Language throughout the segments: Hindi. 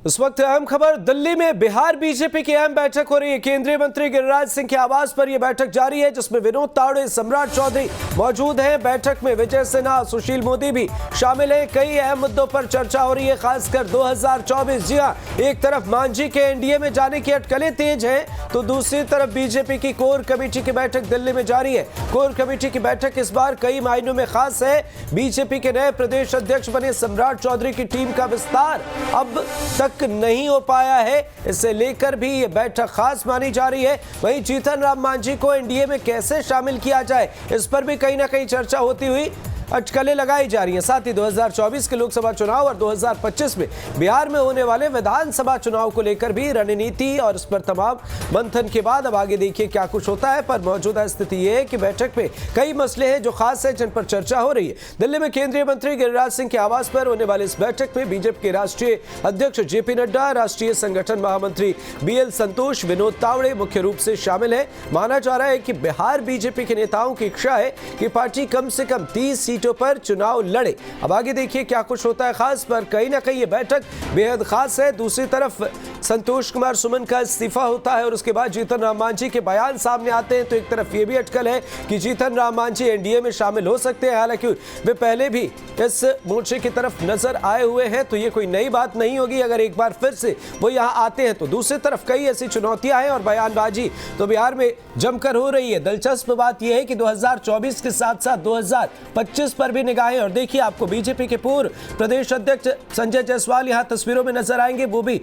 इस वक्त अहम खबर दिल्ली में बिहार बीजेपी की अहम बैठक हो रही है। केंद्रीय मंत्री गिरिराज सिंह के आवास पर यह बैठक जारी है, जिसमें विनोद तावड़े, सम्राट चौधरी मौजूद हैं। बैठक में विजय सिन्हा, सुशील मोदी भी शामिल हैं। कई अहम मुद्दों पर चर्चा हो रही है, खासकर 2024। जी हां, एक तरफ मांझी के एनडीए में जाने की अटकलें तेज हैं, तो दूसरी तरफ बीजेपी की कोर कमेटी की बैठक दिल्ली में जारी है। कोर कमेटी की बैठक इस बार कई मायनों में खास है। बीजेपी के नए प्रदेश अध्यक्ष बने सम्राट चौधरी की टीम का विस्तार अब तक नहीं हो पाया है, इसे लेकर भी यह बैठक खास मानी जा रही है। वहीं जीतन राम मांझी को एनडीए में कैसे शामिल किया जाए, इस पर भी कहीं ना कहीं चर्चा होती हुई अटकलें लगाई जा रही हैं। साथ ही 2024 के लोकसभा चुनाव और 2025 में बिहार में होने वाले विधानसभा चुनाव को लेकर भी रणनीति और इस पर तमाम मंथन के बाद अब आगे देखिए क्या कुछ होता है। पर मौजूदा स्थिति यह है कि बैठक में कई मसले हैं जो खास है, जिन पर चर्चा हो रही है। दिल्ली में केंद्रीय मंत्री गिरिराज सिंह के आवास पर होने वाली इस बैठक में बीजेपी के राष्ट्रीय अध्यक्ष जेपी नड्डा, राष्ट्रीय संगठन महामंत्री बीएल संतोष, विनोद तावड़े मुख्य रूप से शामिल है। माना जा रहा है कि बिहार बीजेपी के नेताओं की इच्छा है कि पार्टी कम से कम 30 सीटों पर चुनाव लड़े। अब आगे देखिए क्या कुछ होता है। खास पर कहीं ना कहीं ये बैठक बेहद खास है। दूसरी तरफ संतोष कुमार सुमन का इस्तीफा होता है और उसके बाद जीतन राम मांझी के बयान सामने आते हैं, तो एक तरफ ये भी अटकल है कि जीतन राम मांझी एनडीए में शामिल हो सकते हैं। हालांकि वे पहले भी इस मोर्चे की तरफ नजर आए हुए हैं, तो ये कोई नई बात नहीं होगी अगर एक बार फिर से वो यहाँ आते हैं। तो दूसरी तरफ कई ऐसी चुनौतियां हैं और बयानबाजी तो बिहार में जमकर हो रही है। दिलचस्प बात यह है कि 2024 के साथ साथ 2025 पर भी निगाहें। और देखिए, आपको बीजेपी के पूर्व प्रदेश अध्यक्ष संजय जायसवाल यहाँ तस्वीरों में नजर आएंगे, वो भी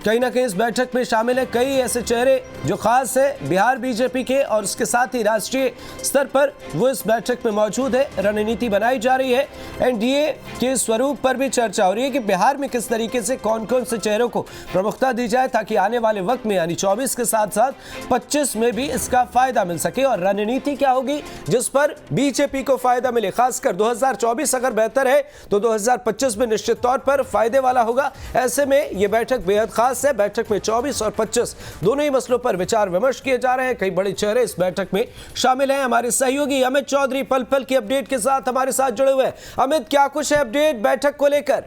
कहीं ना कहीं इस बैठक में शामिल है। कई ऐसे चेहरे जो खास है बिहार बीजेपी के और उसके साथ ही राष्ट्रीय स्तर पर वो इस बैठक में मौजूद है। रणनीति बनाई जा रही है, एनडीए के स्वरूप पर भी चर्चा हो रही है कि बिहार में किस तरीके से कौन कौन से चेहरों को प्रमुखता दी जाए, ताकि आने वाले वक्त में यानी 24 के साथ साथ 25 में भी इसका फायदा मिल सके। और रणनीति क्या होगी जिस पर बीजेपी को फायदा मिले। खासकर 2024 अगर बेहतर है तो 2025 में निश्चित तौर पर फायदे वाला होगा। ऐसे में यह बैठक बेहद खास है। बैठक में 24 और 25 दोनों ही मसलों पर विचार विमर्श किए जा रहे हैं। कई बड़े चेहरे इस बैठक में शामिल हैं। हमारे सहयोगी अमित चौधरी पल पल की अपडेट के साथ हमारे साथ जुड़े हुए हैं। अमित, क्या कुछ है अपडेट बैठक को लेकर?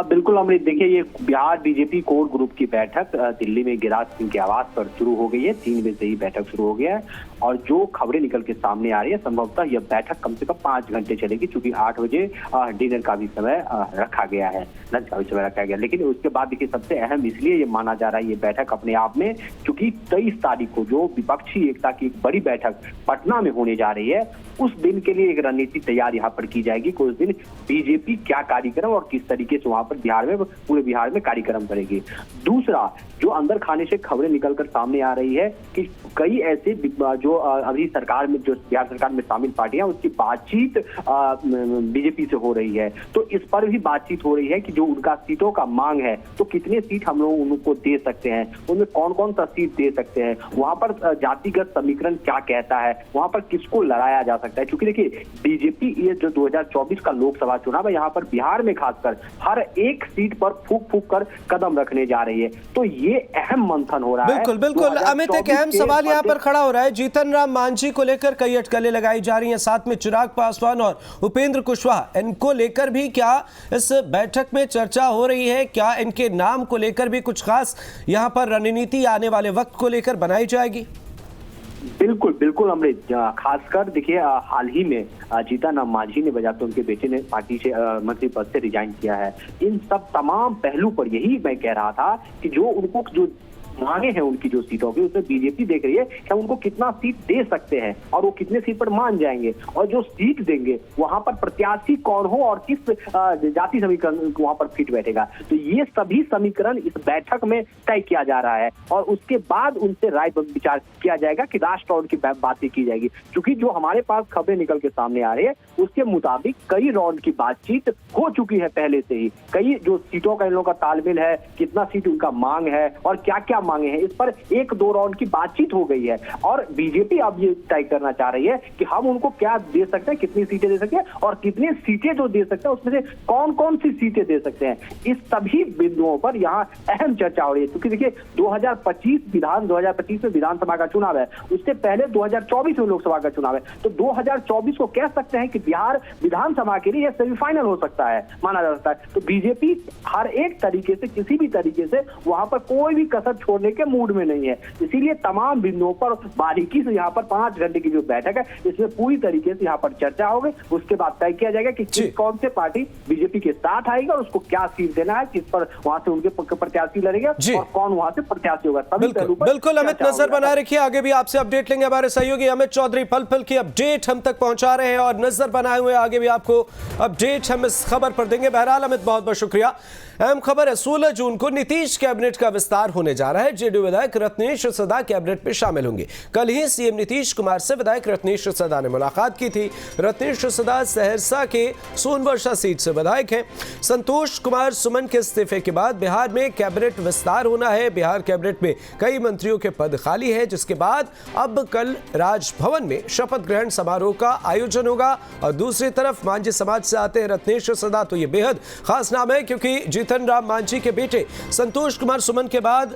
बिल्कुल अमृत, देखिए ये बिहार बीजेपी कोर ग्रुप की बैठक दिल्ली में गिरिराज सिंह के आवास पर शुरू हो गई है। 3 बजे से ही बैठक शुरू हो गया है और जो खबरें निकल के सामने आ रही है, संभवतः यह बैठक कम से कम 5 घंटे चलेगी, क्योंकि 8 बजे डिनर का भी समय रखा गया है, लंच का भी समय रखा गया। लेकिन उसके बाद देखिए सबसे अहम इसलिए ये माना जा रहा है ये बैठक अपने आप में, क्योंकि 23 तारीख को जो विपक्षी एकता की एक बड़ी बैठक पटना में होने जा रही है, उस दिन के लिए एक रणनीति तैयार यहाँ पर की जाएगी कि उस दिन बीजेपी क्या कार्यक्रम और किस तरीके से वहां पर बिहार में, पूरे बिहार में कार्यक्रम करेगी। दूसरा, जो अंदर खाने से खबरें निकलकर सामने आ रही है कि कई ऐसे जो अभी सरकार में, जो बिहार सरकार में शामिल पार्टियां, उसकी बातचीत बीजेपी से हो रही है। तो इस पर भी बातचीत हो रही है कि जो उनका सीटों का मांग है, तो कितने सीट हम लोग उनको दे सकते हैं, उनमें कौन कौन सा सीट दे सकते हैं, वहां पर जातिगत समीकरण क्या कहता है, वहां पर किसको लड़ाया जा सकता है। क्योंकि देखिए बीजेपी ये जो 2024 का लोकसभा चुनाव है, यहाँ पर बिहार में खासकर हर एक सीट पर फूक फूक कर कदम रखने जा रही है। तो ये अहम मंथन हो रहा है। बिल्कुल बिल्कुल अमित, एक अहम सवाल यहाँ पर खड़ा हो रहा है। जीतन राम मांझी को लेकर कई अटकलें लगाई जा रही हैं, साथ में चिराग पासवान और उपेंद्र कुशवाहा, इनको लेकर भी क्या इस बैठक में चर्चा हो रही है? क्या इनके नाम को लेकर भी कुछ खास यहाँ पर रणनीति आने वाले वक्त को लेकर बनाई जाएगी? बिल्कुल बिल्कुल अमृत, खासकर देखिए हाल ही में जीतन राम मांझी ने वजह से उनके बेटे ने पार्टी से मंत्री पद से रिजाइन किया है। इन सब तमाम पहलू पर यही मैं कह रहा था कि जो उनको जो मांगे हैं उनकी जो सीटों की, उसमें बीजेपी देख रही है कि हम उनको कितना सीट दे सकते हैं और वो कितने सीट पर मान जाएंगे, और जो सीट देंगे वहां पर प्रत्याशी कौन हो और किस जाति समीकरण वहां पर फिट बैठेगा। तो ये सभी समीकरण इस बैठक में तय किया जा रहा है और उसके बाद उनसे राय विचार किया जाएगा कि राष्ट्र राउंड की बातें की जाएगी। क्योंकि जो हमारे पास खबरें निकल के सामने आ रही है, उसके मुताबिक कई राउंड की बातचीत हो चुकी है पहले से ही। कई जो सीटों का इन लोगों का तालमेल है, कितना सीट उनका मांग है और क्या क्या नाम मांगे हैं। इस पर 1-2 राउंड की बातचीत हो गई है और बीजेपी अब ये तय करना चाह रही है कि हम उनको क्या दे सकते हैं, कितनी सीटें दे सकते हैं और कितनी सीटें जो दे सकते हैं उसमें से कौन कौन सी सीटें दे सकते हैं। इस सभी बिंदुओं पर यहाँ अहम चर्चा हो रही है, क्योंकि देखिए 2025 में विधानसभा का चुनाव है, उससे पहले 2024 में लोकसभा का चुनाव है। तो 2024 को कह सकते हैं कि बिहार विधानसभा के लिए यह सेमीफाइनल हो सकता है, माना जा सकता है। तो बीजेपी हर एक तरीके से, किसी भी तरीके से वहां पर कोई भी कसर छोड़ने के मूड में नहीं है। इसीलिए तमाम बिंदुओं पर बारीकी से यहाँ पर 5 घंटे की जो बैठक है इसमें पूरी तरीके से यहाँ पर चर्चा होगी। उसके बाद तय किया जाएगा कि कौन से पार्टी बीजेपी के साथ आएगा और उसको क्या सीट देना है, किस पर वहां से उनके प्रत्याशी लड़ेंगे और कौन वहां से प्रत्याशी होगा। बिल्कुल अमित, नजर बनाए रखिए, आगे भी आपसे अपडेट लेंगे। हमारे सहयोगी अमित चौधरी पल-पल की अपडेट हम तक पहुंचा रहे हैं और नजर बनाए हुए आगे भी आपको अपडेट हम इस खबर पर देंगे। बहरहाल अमित, बहुत बहुत शुक्रिया। अहम खबर है, 16 जून को नीतीश कैबिनेट का विस्तार होने जा रहा है। जेडीयू विधायक रत्नेश सदा कैबिनेट में शामिल होंगे। कल ही सीएम नीतीश कुमार से विधायक रत्नेश सदा ने मुलाकात की थी। रत्नेश सदा सहरसा के सोनवर्षा सीट से विधायक हैं। संतोष कुमार सुमन के इस्तीफे के बाद बिहार में कैबिनेट विस्तार होना है। बिहार कैबिनेट में कई मंत्रियों के पद खाली है, जिसके बाद अब कल राजभवन में शपथ ग्रहण समारोह का आयोजन होगा। और दूसरी तरफ मांझी समाज से आते हैं रत्नेश सदा, तो ये बेहद खास नाम है क्योंकि जीतन राम मांझी के बेटे संतोष कुमार सुमन के बाद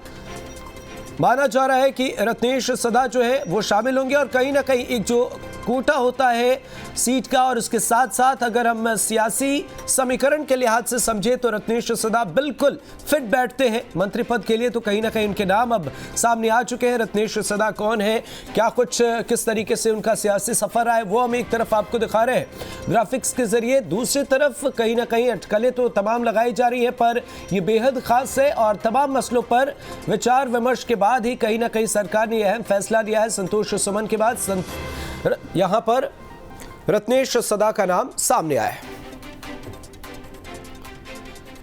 माना जा रहा है कि रत्नेश सदा जो है वो शामिल होंगे। और कहीं ना कहीं एक जो कोटा होता है सीट का, और उसके साथ साथ अगर हम सियासी समीकरण के लिहाज से समझे तो रत्नेश सदा बिल्कुल फिट बैठते हैं मंत्री पद के लिए। तो कहीं ना कहीं इनके नाम अब सामने आ चुके हैं। रत्नेश सदा कौन है, क्या कुछ किस तरीके से उनका सियासी सफर रहा है, वो हम एक तरफ आपको दिखा रहे हैं ग्राफिक्स के जरिए। दूसरी तरफ कहीं ना कहीं अटकलें तो तमाम लगाई जा रही है, पर यह बेहद खास है और तमाम मसलों पर विचार विमर्श के बाद ही कहीं ना कहीं सरकार ने अहम फैसला लिया है। संतोष सुमन के बाद यहां पर रत्नेश सदा का नाम सामने आया है।